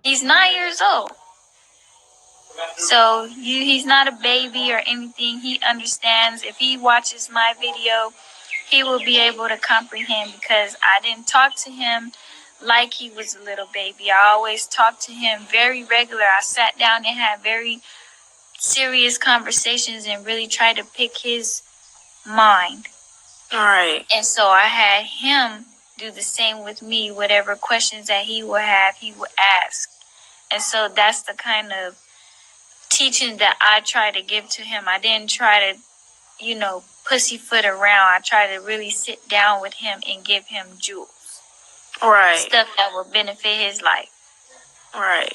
He's 9 years old. So he's not a baby or anything. He understands. If he watches my video, he will be able to comprehend because I didn't talk to him like he was a little baby. I always talked to him very regular. I sat down and had very serious conversations and really tried to pick his mind. All right. And so I had him do the same with me. Whatever questions that he would have, he would ask. And so that's the kind of teaching that I try to give to him. I didn't try to, pussyfoot around. I try to really sit down with him and give him jewels. Right. Stuff that will benefit his life. Right.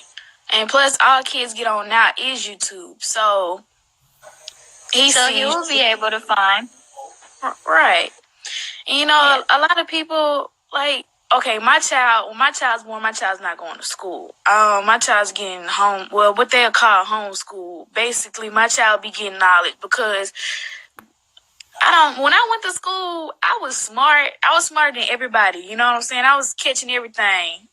And plus, all kids get on now is YouTube. So he will be able to find. Right. And, a lot of people, like, okay, when my child's born, my child's not going to school. My child's getting home, well, what they'll call homeschool. Basically, my child be getting knowledge because when I went to school, I was smart. I was smarter than everybody. You know what I'm saying? I was catching everything.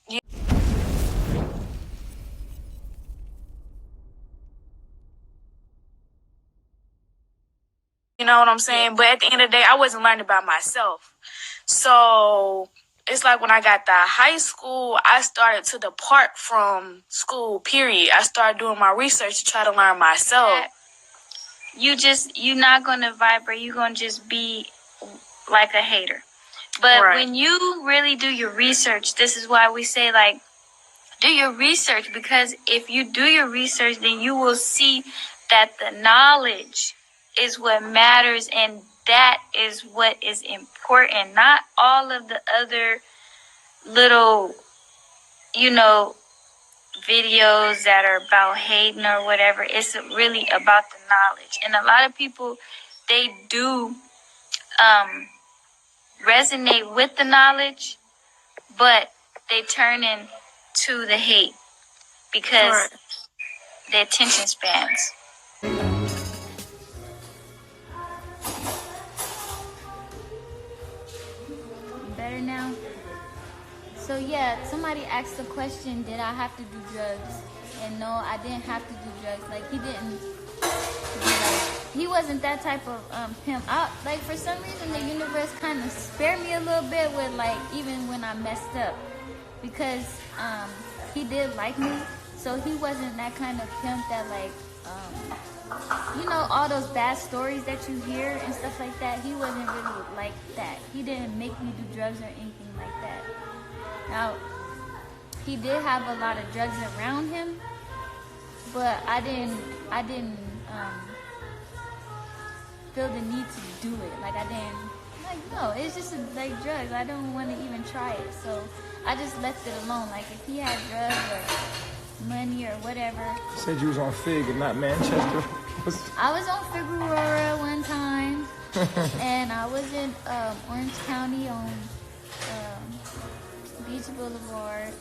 You know what I'm saying? But at the end of the day, I wasn't learning by myself. So it's like when I got to high school, I started to depart from school, period. I started doing my research to try to learn myself. You're not going to vibrate. You're going to just be like a hater. But when you really do your research, this is why we say, like, do your research. Because if you do your research, then you will see that the knowledge is what matters, and that is what is important. Not all of the other little, videos that are about hating or whatever. It's really about the knowledge. And a lot of people, they do resonate with the knowledge, but they turn into the hate because their attention spans. Better now? So yeah, somebody asked the question, did I have to do drugs? And no, I didn't have to do drugs. Like, he wasn't that type of pimp. For some reason, the universe kind of spared me a little bit with, like, even when I messed up. Because he did like me, so he wasn't that kind of pimp that, like, all those bad stories that you hear and stuff like that. He wasn't really like that. He didn't make me do drugs or anything like that. Now, he did have a lot of drugs around him, but I didn't feel the need to do it. No, it's just like drugs. I don't want to even try it. So I just left it alone. Like, if he had drugs or money or whatever. You said you was on Fig and not Manchester. I was on Figueroa one time, and I was in Orange County on Beach Boulevard.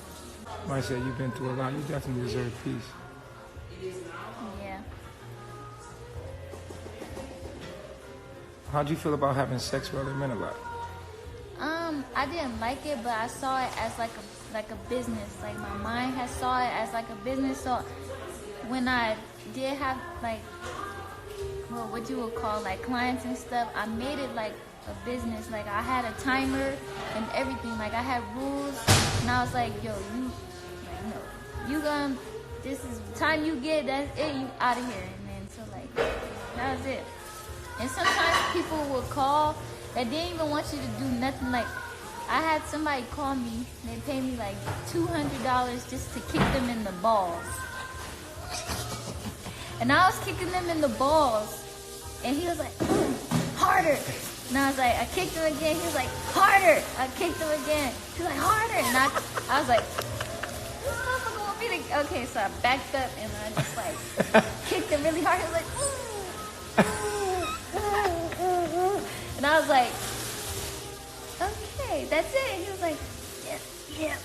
I said you've been through a lot. You definitely deserve peace. Yeah. How'd you feel about having sex with other men a lot? I didn't like it, but I saw it as like a business. Like, my mind had saw it as like a business. So when I did have what you would call like clients and stuff, I made it like a business. Like, I had a timer and everything. Like, I had rules, and I was like, yo, this is the time you get, that's it, you out of here. And then so, like, that was it. And sometimes people will call that didn't even want you to do nothing. Like, I had somebody call me, they paid me like $200 just to kick them in the balls. And I was kicking them in the balls, and he was like, harder. And I was like, I kicked him again. He was like, harder. I kicked him again. He was like, harder. And I was like, this motherfucker want me to... Okay, so I backed up, and I just, like, kicked him really hard. He was like, and I was like, okay, that's it. He was like, yeah,